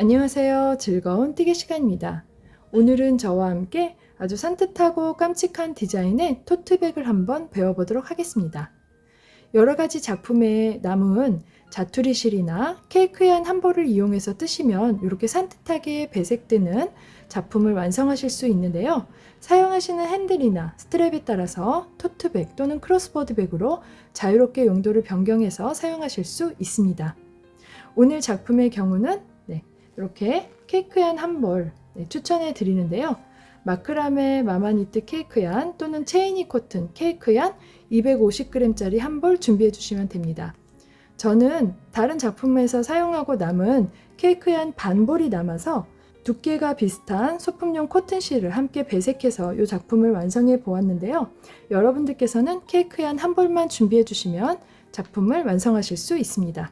안녕하세요. 즐거운 띠개 시간입니다. 오늘은 저와 함께 아주 산뜻하고 깜찍한 디자인의 토트백을 한번 배워보도록 하겠습니다. 여러가지 작품에 남은 자투리 실이나 케이크얀 한 볼을 이용해서 뜨시면 이렇게 산뜻하게 배색되는 작품을 완성하실 수 있는데요. 사용하시는 핸들이나 스트랩에 따라서 토트백 또는 크로스버드 백으로 자유롭게 용도를 변경해서 사용하실 수 있습니다. 오늘 작품의 경우는 이렇게 케이크얀 한 벌 추천해 드리는데요. 마크라메 마마니트 케이크얀 또는 체이니 코튼 케이크얀 250g짜리 한 벌 준비해 주시면 됩니다. 저는 다른 작품에서 사용하고 남은 케이크얀 반볼이 남아서 두께가 비슷한 소품용 코튼 실을 함께 배색해서 이 작품을 완성해 보았는데요. 여러분들께서는 케이크얀 한 벌만 준비해 주시면 작품을 완성하실 수 있습니다.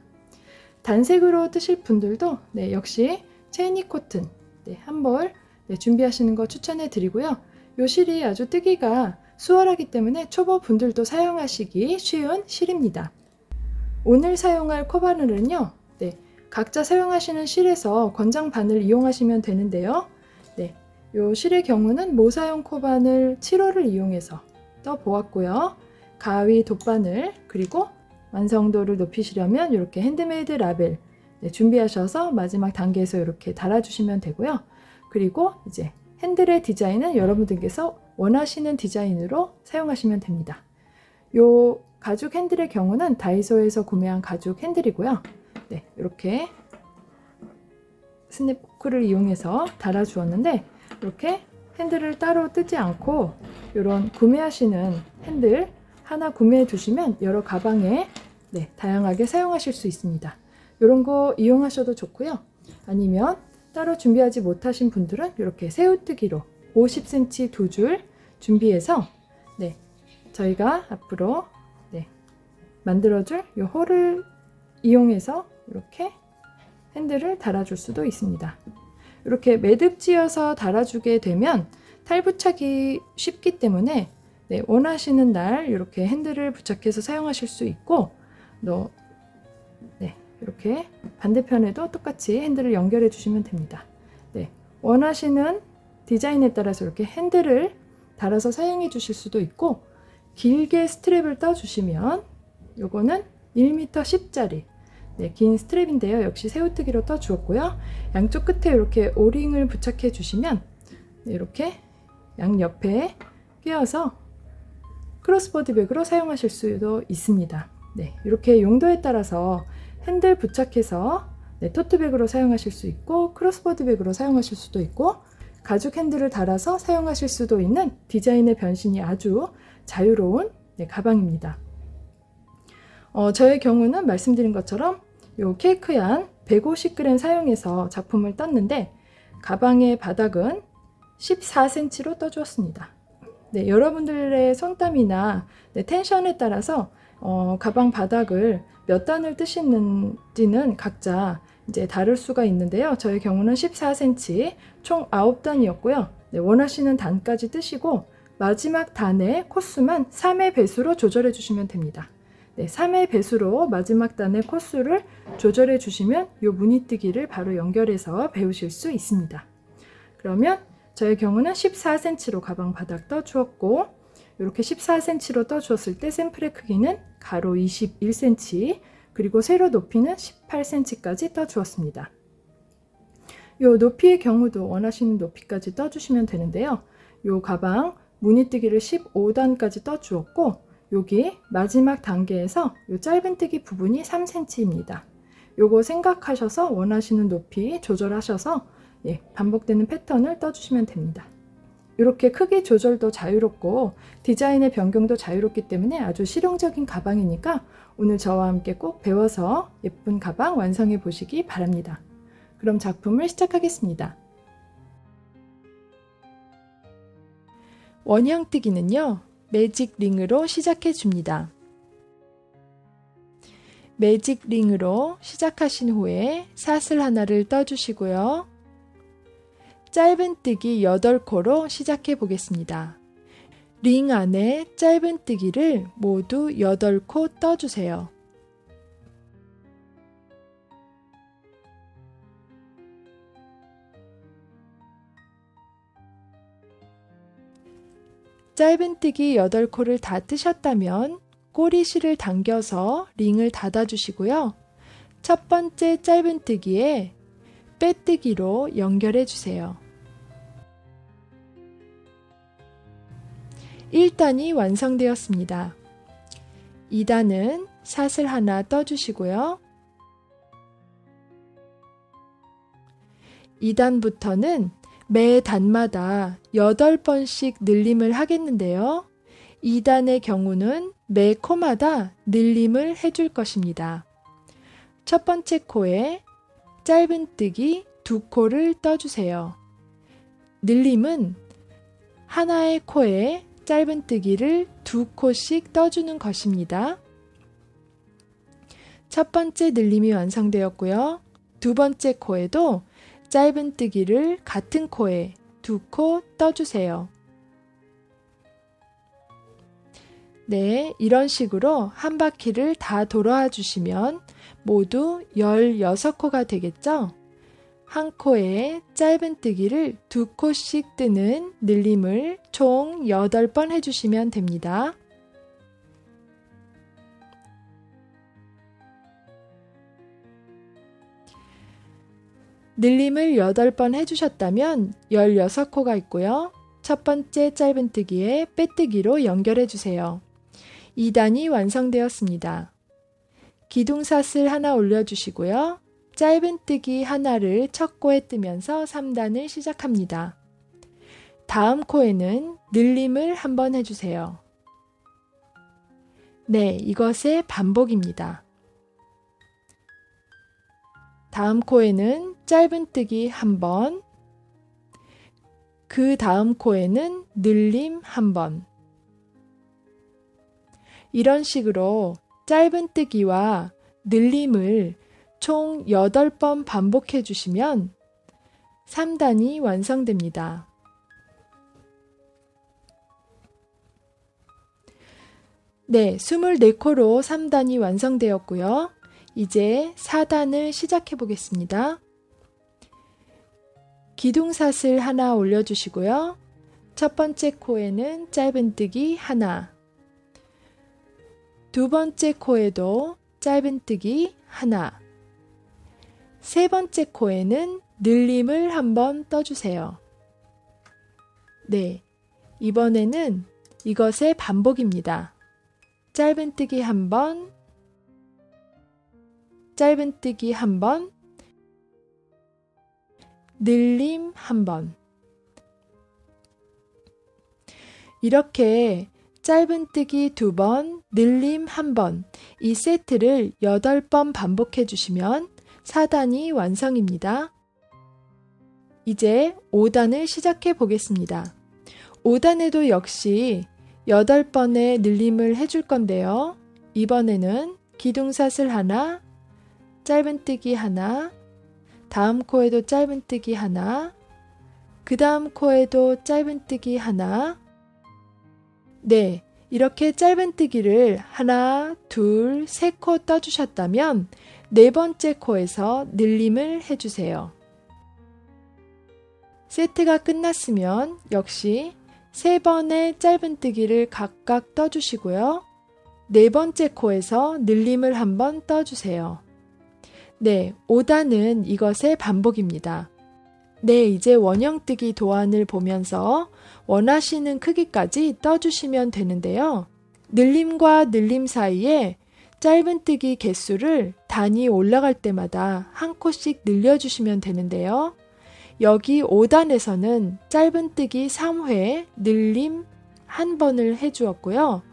단색으로 뜨실 분들도 역시 체이니 코튼 한 벌 준비하시는 거 추천해 드리고요. 이 실이 아주 뜨기가 수월하기 때문에 초보 분들도 사용하시기 쉬운 실입니다. 오늘 사용할 코바늘은요. 각자 사용하시는 실에서 권장 바늘 이용하시면 되는데요. 이 실의 경우는 모사용 코바늘 7호를 이용해서 떠 보았고요. 가위 돗바늘 그리고 완성도를 높이시려면 이렇게 핸드메이드 라벨 준비하셔서 마지막 단계에서 이렇게 달아주시면 되고요. 그리고 이제 핸들의 디자인은 여러분들께서 원하시는 디자인으로 사용하시면 됩니다. 이 가죽 핸들의 경우는 다이소에서 구매한 가죽 핸들이고요. 이렇게 스냅 후크를 이용해서 달아주었는데 이렇게 핸들을 따로 뜨지 않고 이런 구매하시는 핸들 하나 구매해 두시면 여러 가방에 다양하게 사용하실 수 있습니다. 이런 거 이용하셔도 좋고요. 아니면 따로 준비하지 못하신 분들은 이렇게 새우뜨기로 50cm 두 줄 준비해서 저희가 앞으로 만들어줄 이 홀을 이용해서 이렇게 핸들을 달아줄 수도 있습니다. 이렇게 매듭 지어서 달아주게 되면 탈부착이 쉽기 때문에 원하시는 날 이렇게 핸들을 부착해서 사용하실 수 있고 이렇게 반대편에도 똑같이 핸들을 연결해 주시면 됩니다. 원하시는 디자인에 따라서 이렇게 핸들을 달아서 사용해 주실 수도 있고 길게 스트랩을 떠 주시면 요거는 1m 10짜리 긴 스트랩인데요. 역시 새우뜨기로 떠 주었고요. 양쪽 끝에 이렇게 오링을 부착해 주시면 이렇게 양옆에 끼워서 크로스버드 백으로 사용하실 수도 있습니다. 이렇게 용도에 따라서 핸들 부착해서 토트백으로 사용하실 수 있고 크로스버드 백으로 사용하실 수도 있고 가죽 핸들을 달아서 사용하실 수도 있는 디자인의 변신이 아주 자유로운 가방입니다. 저의 경우는 말씀드린 것처럼 이 케이크얀 150g 사용해서 작품을 떴는데 가방의 바닥은 14cm로 떠주었습니다. 여러분들의 손땀이나 텐션에 따라서 가방 바닥을 몇 단을 뜨시는지는 각자 이제 다를 수가 있는데요. 저의 경우는 14cm 총 9단이었고요. 원하시는 단까지 뜨시고 마지막 단의 코수만 3의 배수로 조절해 주시면 됩니다. 3의 배수로 마지막 단의 코수를 조절해 주시면 이 무늬뜨기를 바로 연결해서 배우실 수 있습니다. 그러면 저의 경우는 14cm로 가방 바닥 떠 주었고 이렇게 14cm로 떠 주었을 때 샘플의 크기는 가로 21cm 그리고 세로 높이는 18cm까지 떠 주었습니다. 이 높이의 경우도 원하시는 높이까지 떠 주시면 되는데요. 이 가방 무늬뜨기를 15단까지 떠 주었고 여기 마지막 단계에서 이 짧은뜨기 부분이 3cm입니다. 요거 생각하셔서 원하시는 높이 조절하셔서 반복되는 패턴을 떠주시면 됩니다. 이렇게 크기 조절도 자유롭고 디자인의 변경도 자유롭기 때문에 아주 실용적인 가방이니까 오늘 저와 함께 꼭 배워서 예쁜 가방 완성해 보시기 바랍니다. 그럼 작품을 시작하겠습니다. 원형뜨기는요. 매직 링으로 시작해 줍니다. 매직 링으로 시작하신 후에 사슬 하나를 떠주시고요. 짧은뜨기 8코로 시작해 보겠습니다. 링 안에 짧은뜨기를 모두 8코 떠주세요. 짧은뜨기 8코를 다 뜨셨다면 꼬리실을 당겨서 링을 닫아주시고요. 첫 번째 짧은뜨기에 빼뜨기로 연결해 주세요. 1단이 완성되었습니다. 2단은 샷을 하나 떠주시고요. 2단부터는 매 단마다 8번씩 늘림을 하겠는데요. 2단의 경우는 매 코마다 늘림을 해줄 것입니다. 첫 번째 코에 짧은뜨기 2코를 떠주세요. 늘림은 하나의 코에 짧은뜨기를 2코씩 떠주는 것입니다. 첫 번째 늘림이 완성되었고요. 두 번째 코에도 짧은뜨기를 같은 코에 2코 떠주세요. 네, 이런 식으로 한 바퀴를 다 돌아 주시면 모두 16코가 되겠죠? 한 코에 짧은뜨기를 2코씩 뜨는 늘림을 총 8번 해주시면 됩니다. 늘림을 8번 해주셨다면 16코가 있고요. 첫 번째 짧은뜨기에 빼뜨기로 연결해 주세요. 2단이 완성되었습니다. 기둥샷을 하나 올려주시고요. 짧은뜨기 하나를 첫 코에 뜨면서 3단을 시작합니다. 다음 코에는 늘림을 한번 해주세요. 네, 이것의 반복입니다. 다음 코에는 짧은뜨기 한 번, 그 다음 코에는 늘림 한 번. 이런 식으로 짧은뜨기와 늘림을 총 8번 반복해 주시면 3단이 완성됩니다. 네, 24코로 3단이 완성되었고요. 이제 4단을 시작해 보겠습니다. 기둥샷을 하나 올려주시고요. 첫 번째 코에는 짧은뜨기 하나, 두 번째 코에도 짧은뜨기 하나, 세 번째 코에는 늘림을 한번 떠주세요. 네, 이번에는 이것의 반복입니다. 짧은뜨기 한 번, 짧은뜨기 한 번, 늘림 한 번. 이렇게 짧은뜨기 2번, 늘림 한 번, 이 세트를 8번 반복해 주시면 4단이 완성입니다. 이제 5단을 시작해 보겠습니다. 5단에도 역시 8번의 늘림을 해줄 건데요. 이번에는 기둥샷을 하나, 짧은뜨기 하나, 다음 코에도 짧은뜨기 하나, 그 다음 코에도 짧은뜨기 하나. 네, 이렇게 짧은뜨기를 하나, 둘, 세 코 떠주셨다면 네 번째 코에서 늘림을 해주세요. 세트가 끝났으면 역시 3번의 짧은뜨기를 각각 떠주시고요. 네 번째 코에서 늘림을 한번 떠주세요. 네, 5단은 이것의 반복입니다. 네, 이제 원형뜨기 도안을 보면서 원하시는 크기까지 떠주시면 되는데요. 늘림과 늘림 사이에 짧은뜨기 개수를 단이 올라갈 때마다 한 코씩 늘려주시면 되는데요. 여기 5단에서는 짧은뜨기 3회, 늘림 1번을 해주었고요.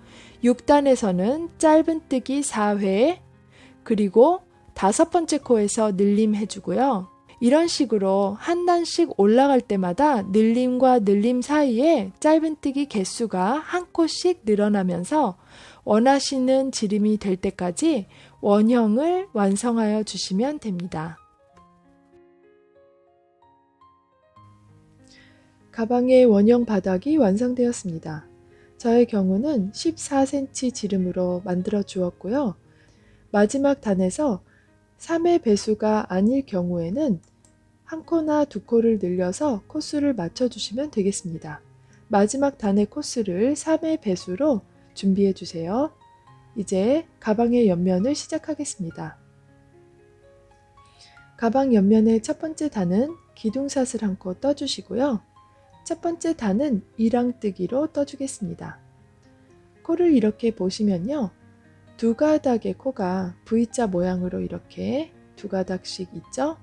6단에서는 짧은뜨기 4회, 그리고 5번째 코에서 늘림 해주고요. 이런 식으로 한 단씩 올라갈 때마다 늘림과 늘림 사이에 짧은뜨기 개수가 한 코씩 늘어나면서 원하시는 지름이 될 때까지 원형을 완성하여 주시면 됩니다. 가방의 원형 바닥이 완성되었습니다. 저의 경우는 14cm 지름으로 만들어 주었고요. 마지막 단에서 3의 배수가 아닐 경우에는 한 코나 두 코를 늘려서 코수를 맞춰주시면 되겠습니다. 마지막 단의 코스를 3의 배수로 준비해 주세요. 이제 가방의 옆면을 시작하겠습니다. 가방 옆면의 첫 번째 단은 기둥사슬 1코 떠주시고요. 첫 번째 단은 이랑뜨기로 떠주겠습니다. 코를 이렇게 보시면요. 두 가닥의 코가 V자 모양으로 이렇게 두 가닥씩 있죠?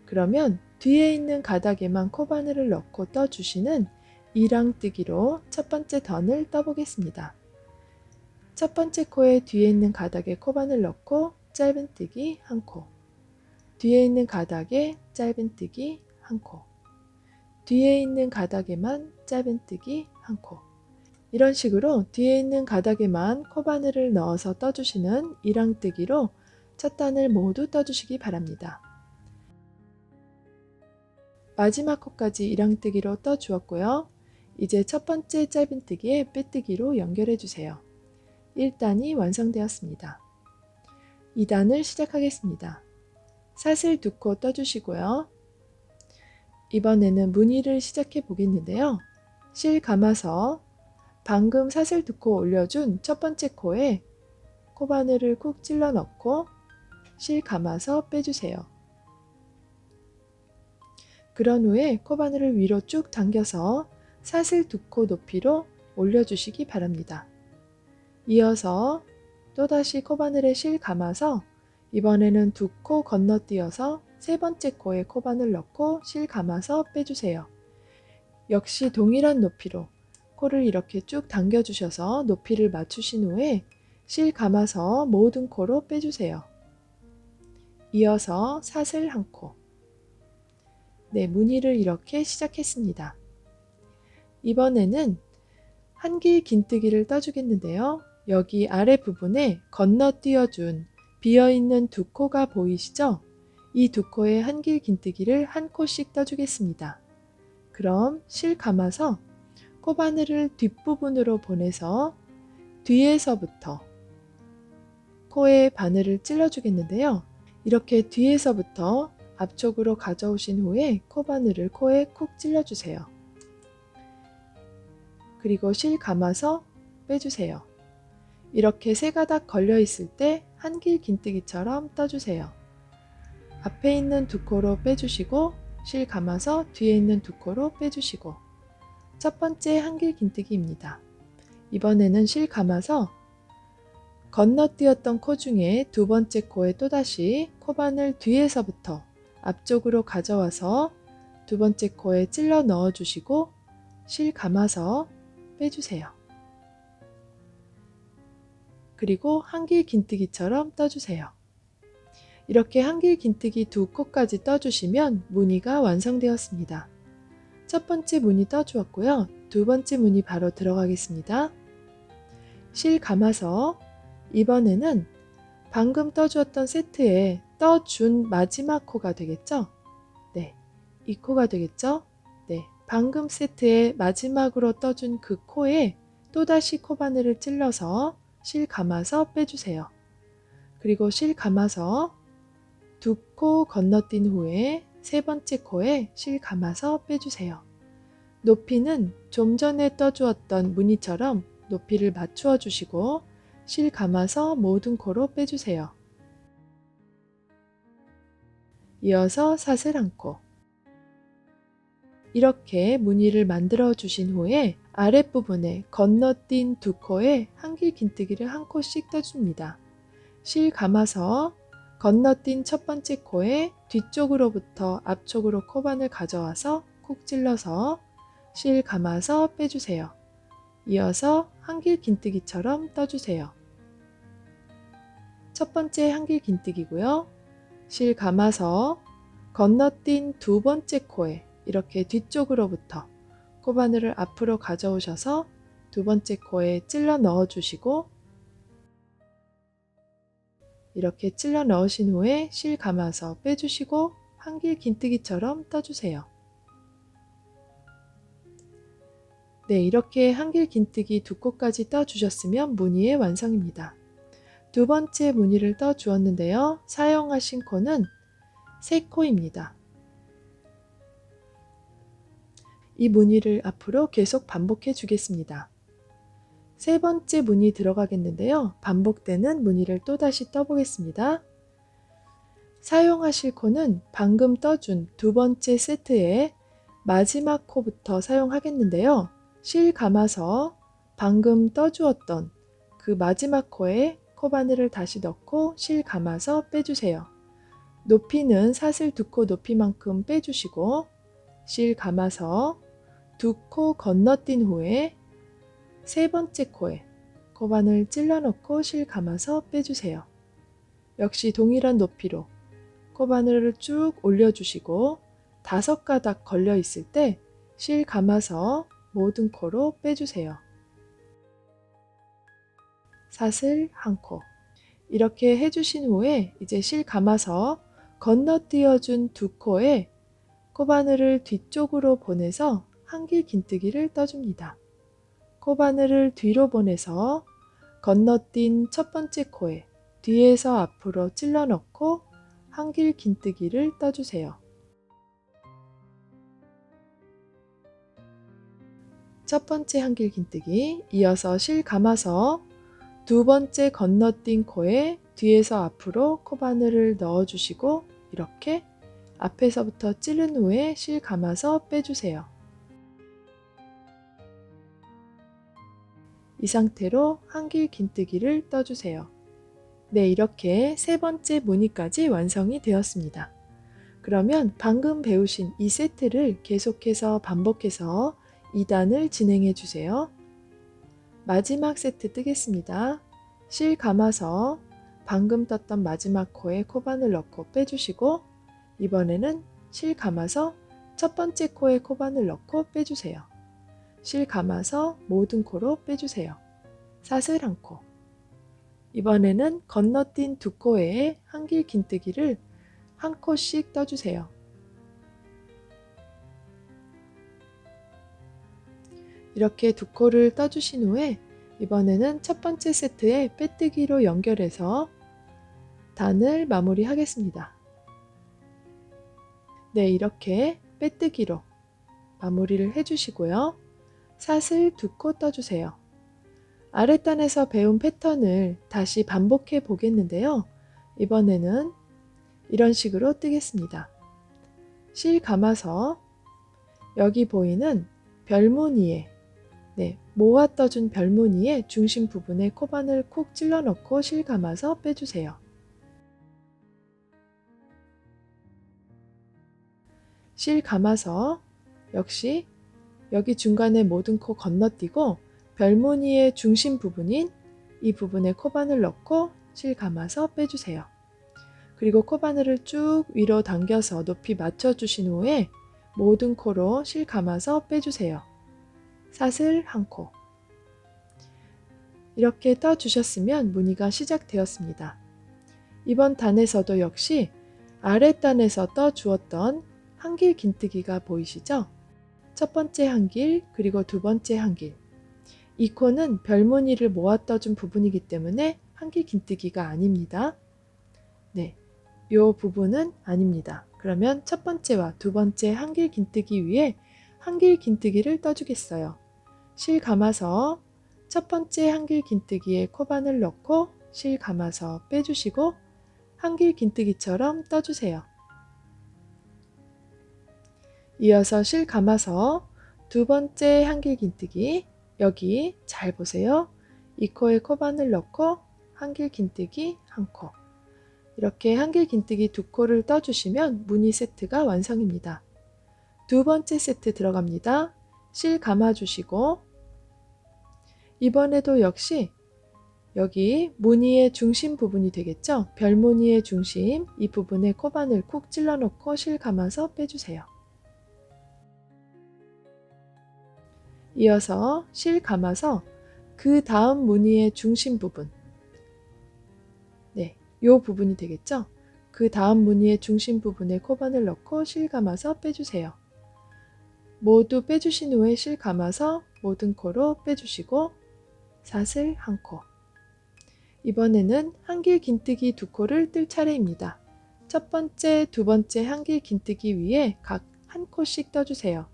그러면 뒤에 있는 가닥에만 코바늘을 넣고 떠주시는 이랑뜨기로 첫 번째 던을 떠보겠습니다. 첫 번째 코의 뒤에 있는 가닥에 코바늘 넣고 짧은뜨기 1코, 뒤에 있는 가닥에 짧은뜨기 1코, 뒤에 있는 가닥에만 짧은뜨기 1코. 이런 식으로 뒤에 있는 가닥에만 코바늘을 넣어서 떠주시는 이랑뜨기로 첫 단을 모두 떠주시기 바랍니다. 마지막 코까지 이랑뜨기로 떠주었고요. 이제 첫 번째 짧은뜨기에 빼뜨기로 연결해 주세요. 1단이 완성되었습니다. 2단을 시작하겠습니다. 사슬 2코 떠주시고요. 이번에는 무늬를 시작해 보겠는데요. 실 감아서 방금 사슬 2코 올려준 첫 번째 코에 코바늘을 쿡 찔러 넣고 실 감아서 빼주세요. 그런 후에 코바늘을 위로 쭉 당겨서 사슬 2코 높이로 올려주시기 바랍니다. 이어서 또다시 코바늘에 실 감아서 이번에는 2코 건너뛰어서 세 번째 코에 코바늘 넣고 실 감아서 빼주세요. 역시 동일한 높이로 코를 이렇게 쭉 당겨주셔서 높이를 맞추신 후에 실 감아서 모든 코로 빼주세요. 이어서 사슬 1코. 네, 무늬를 이렇게 시작했습니다. 이번에는 한길 긴뜨기를 떠주겠는데요. 여기 아래 부분에 건너뛰어준 비어있는 2코가 보이시죠? 이 2코의 한길 긴뜨기를 1코씩 떠주겠습니다. 그럼 실 감아서 코바늘을 뒷부분으로 보내서 뒤에서부터 코에 바늘을 찔러주겠는데요. 이렇게 뒤에서부터 앞쪽으로 가져오신 후에 코바늘을 코에 쿡 찔러주세요. 그리고 실 감아서 빼주세요. 이렇게 세 가닥 걸려 있을 때 한길 긴뜨기처럼 떠주세요. 앞에 있는 2코로 빼주시고 실 감아서 뒤에 있는 2코로 빼주시고 첫 번째 한길 긴뜨기입니다. 이번에는 실 감아서 건너뛰었던 코 중에 두 번째 코에 또다시 코바늘 뒤에서부터 앞쪽으로 가져와서 두 번째 코에 찔러 넣어주시고 실 감아서 빼주세요. 그리고 한길 긴뜨기처럼 떠주세요. 이렇게 한길 긴뜨기 2코까지 떠주시면 무늬가 완성되었습니다. 첫 번째 무늬 떠주었고요. 두 번째 무늬 바로 들어가겠습니다. 실 감아서 이번에는 방금 떠주었던 세트에 떠준 마지막 코가 되겠죠? 네, 이 코가 되겠죠? 네, 방금 세트에 마지막으로 떠준 그 코에 또다시 코바늘을 찔러서 실 감아서 빼주세요. 그리고 실 감아서 2코 건너뛴 후에 세 번째 코에 실 감아서 빼주세요. 높이는 좀 전에 떠주었던 무늬처럼 높이를 맞추어 주시고 실 감아서 모든 코로 빼주세요. 이어서 사슬 1코. 이렇게 무늬를 만들어 주신 후에 아랫부분에 건너뛴 2코에 한길 긴뜨기를 1코씩 떠줍니다. 실 감아서 건너뛴 첫 번째 코에 뒤쪽으로부터 앞쪽으로 코바늘 가져와서 콕 찔러서 실 감아서 빼주세요. 이어서 한길 긴뜨기처럼 떠주세요. 첫 번째 한길 긴뜨기고요. 실 감아서 건너뛴 두 번째 코에 이렇게 뒤쪽으로부터 코바늘을 앞으로 가져오셔서 두 번째 코에 찔러 넣어주시고 이렇게 찔러 넣으신 후에 실 감아서 빼주시고 한길 긴뜨기처럼 떠주세요. 네, 이렇게 한길 긴뜨기 2코까지 떠주셨으면 무늬의 완성입니다. 두 번째 무늬를 떠주었는데요. 사용하신 코는 3코입니다. 이 무늬를 앞으로 계속 반복해 주겠습니다. 세 번째 무늬 들어가겠는데요. 반복되는 무늬를 또다시 떠보겠습니다. 사용하실 코는 방금 떠준 두 번째 세트의 마지막 코부터 사용하겠는데요. 실 감아서 방금 떠주었던 그 마지막 코에 코바늘을 다시 넣고 실 감아서 빼주세요. 높이는 사슬 두 코 높이만큼 빼주시고 실 감아서 두 코 건너뛴 후에 세 번째 코에 코바늘 찔러 넣고 실 감아서 빼주세요. 역시 동일한 높이로 코바늘을 쭉 올려주시고 5가닥 걸려 있을 때 실 감아서 모든 코로 빼주세요. 사슬 한 코. 이렇게 해주신 후에 이제 실 감아서 건너뛰어준 두 코에 코바늘을 뒤쪽으로 보내서 한길 긴뜨기를 떠줍니다. 코바늘을 뒤로 보내서 건너뛴 첫 번째 코에 뒤에서 앞으로 찔러 넣고 한길 긴뜨기를 떠주세요. 첫 번째 한길 긴뜨기, 이어서 실 감아서 두 번째 건너뛴 코에 뒤에서 앞으로 코바늘을 넣어주시고 이렇게 앞에서부터 찌른 후에 실 감아서 빼주세요. 이 상태로 한길 긴뜨기를 떠주세요. 네, 이렇게 세 번째 무늬까지 완성이 되었습니다. 그러면 방금 배우신 이 세트를 계속해서 반복해서 2단을 진행해 주세요. 마지막 세트 뜨겠습니다. 실 감아서 방금 떴던 마지막 코에 코바늘 넣고 빼주시고 이번에는 실 감아서 첫 번째 코에 코바늘 넣고 빼주세요. 실 감아서 모든 코로 빼주세요. 사슬 한 코. 이번에는 건너뛴 두 코에 한길 긴뜨기를 한 코씩 떠주세요. 이렇게 두 코를 떠주신 후에 이번에는 첫 번째 세트에 빼뜨기로 연결해서 단을 마무리하겠습니다. 네, 이렇게 빼뜨기로 마무리를 해주시고요. 사슬 두 코 떠주세요. 아랫단에서 배운 패턴을 다시 반복해 보겠는데요. 이번에는 이런 식으로 뜨겠습니다. 실 감아서 여기 보이는 별무늬에 모아 떠준 별무늬의 중심 부분에 코바늘 콕 찔러 넣고 실 감아서 빼주세요. 실 감아서 역시 여기 중간에 모든 코 건너뛰고 별무늬의 중심 부분인 이 부분에 코바늘 넣고 실 감아서 빼주세요. 그리고 코바늘을 쭉 위로 당겨서 높이 맞춰주신 후에 모든 코로 실 감아서 빼주세요. 사슬 한 코. 이렇게 떠주셨으면 무늬가 시작되었습니다. 이번 단에서도 역시 아랫단에서 떠주었던 한길 긴뜨기가 보이시죠? 첫 번째 한길 그리고 두 번째 한길. 이 코는 별무늬를 모아 떠준 부분이기 때문에 한길 긴뜨기가 아닙니다. 네, 이 부분은 아닙니다. 그러면 첫 번째와 두 번째 한길 긴뜨기 위에 한길 긴뜨기를 떠주겠어요. 실 감아서 첫 번째 한길 긴뜨기에 코바늘 넣고 실 감아서 빼주시고 한길 긴뜨기처럼 떠주세요. 이어서 실 감아서 두 번째 한길 긴뜨기, 여기 잘 보세요. 이 코에 코바늘 넣고 한길 긴뜨기 한 코. 이렇게 한길 긴뜨기 두 코를 떠주시면 무늬 세트가 완성입니다. 두 번째 세트 들어갑니다. 실 감아주시고 이번에도 역시 여기 무늬의 중심 부분이 되겠죠? 별무늬의 중심, 이 부분에 코바늘 콕 찔러 넣고 실 감아서 빼주세요. 이어서 실 감아서 그 다음 무늬의 중심 부분, 네, 요 부분이 되겠죠? 그 다음 무늬의 중심 부분에 코바늘 넣고 실 감아서 빼주세요. 모두 빼주신 후에 실 감아서 모든 코로 빼주시고 사슬 한 코. 이번에는 한길 긴뜨기 두 코를 뜰 차례입니다. 첫 번째, 두 번째 한길 긴뜨기 위에 각 한 코씩 떠주세요.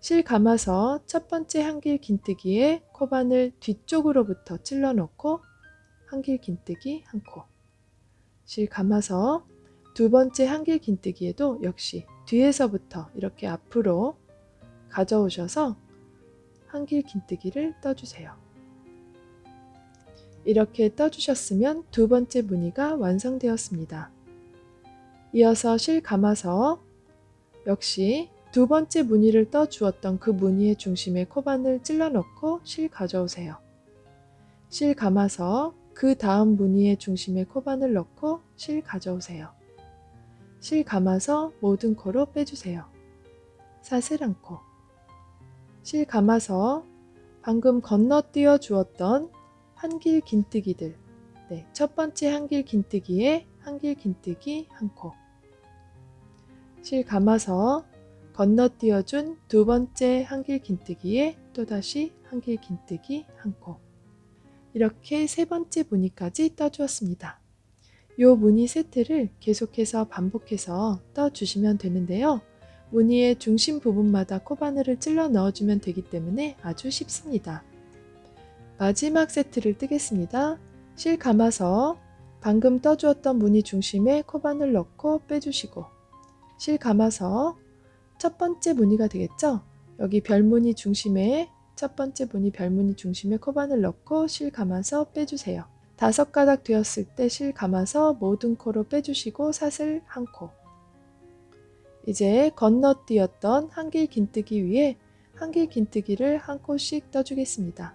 실 감아서 첫 번째 한길 긴뜨기에 코바늘 뒤쪽으로부터 찔러 넣고 한길 긴뜨기 한 코. 실 감아서 두 번째 한길 긴뜨기에도 역시 뒤에서부터 이렇게 앞으로 가져오셔서 한길 긴뜨기를 떠주세요. 이렇게 떠주셨으면 두 번째 무늬가 완성되었습니다. 이어서 실 감아서 역시 두 번째 무늬를 떠 주었던 그 무늬의 중심에 코바늘 찔러 넣고 실 가져오세요. 실 감아서 그 다음 무늬의 중심에 코바늘 넣고 실 가져오세요. 실 감아서 모든 코로 빼주세요. 사슬 한 코. 실 감아서 방금 건너뛰어 주었던 한길 긴뜨기들, 첫 번째 한길 긴뜨기에 한길 긴뜨기 한 코. 실 감아서 건너뛰어 준 두 번째 한길 긴뜨기에 또다시 한길 긴뜨기 한 코. 이렇게 세 번째 무늬까지 떠주었습니다. 이 무늬 세트를 계속해서 반복해서 떠주시면 되는데요. 무늬의 중심 부분마다 코바늘을 찔러 넣어주면 되기 때문에 아주 쉽습니다. 마지막 세트를 뜨겠습니다. 실 감아서 방금 떠주었던 무늬 중심에 코바늘 넣고 빼주시고 실 감아서 첫 번째 무늬가 되겠죠? 여기 별무늬 중심에 첫 번째 무늬 별무늬 중심에 코바늘 넣고 실 감아서 빼주세요. 5가닥 되었을 때 실 감아서 모든 코로 빼주시고 사슬 한 코. 이제 건너뛰었던 한길 긴뜨기 위에 한길 긴뜨기를 한 코씩 떠주겠습니다.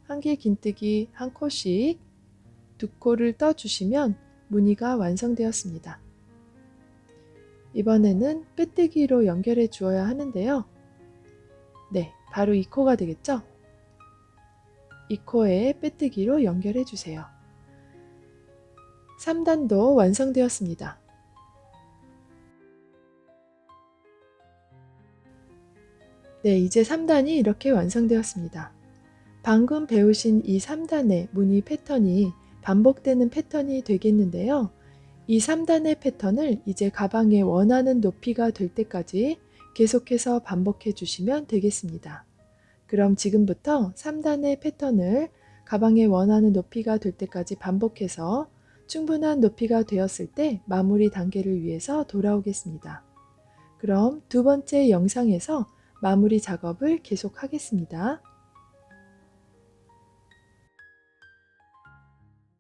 한길 긴뜨기 한 코씩 두 코를 떠주시면 무늬가 완성되었습니다. 이번에는 빼뜨기로 연결해 주어야 하는데요. 바로 이 코가 되겠죠? 이 코에 빼뜨기로 연결해 주세요. 3단도 완성되었습니다. 이제 3단이 이렇게 완성되었습니다. 방금 배우신 이 3단의 무늬 패턴이 반복되는 패턴이 되겠는데요. 이 3단의 패턴을 이제 가방에 원하는 높이가 될 때까지 계속해서 반복해 주시면 되겠습니다. 그럼 지금부터 3단의 패턴을 가방에 원하는 높이가 될 때까지 반복해서 충분한 높이가 되었을 때 마무리 단계를 위해서 돌아오겠습니다. 그럼 두 번째 영상에서 마무리 작업을 계속하겠습니다.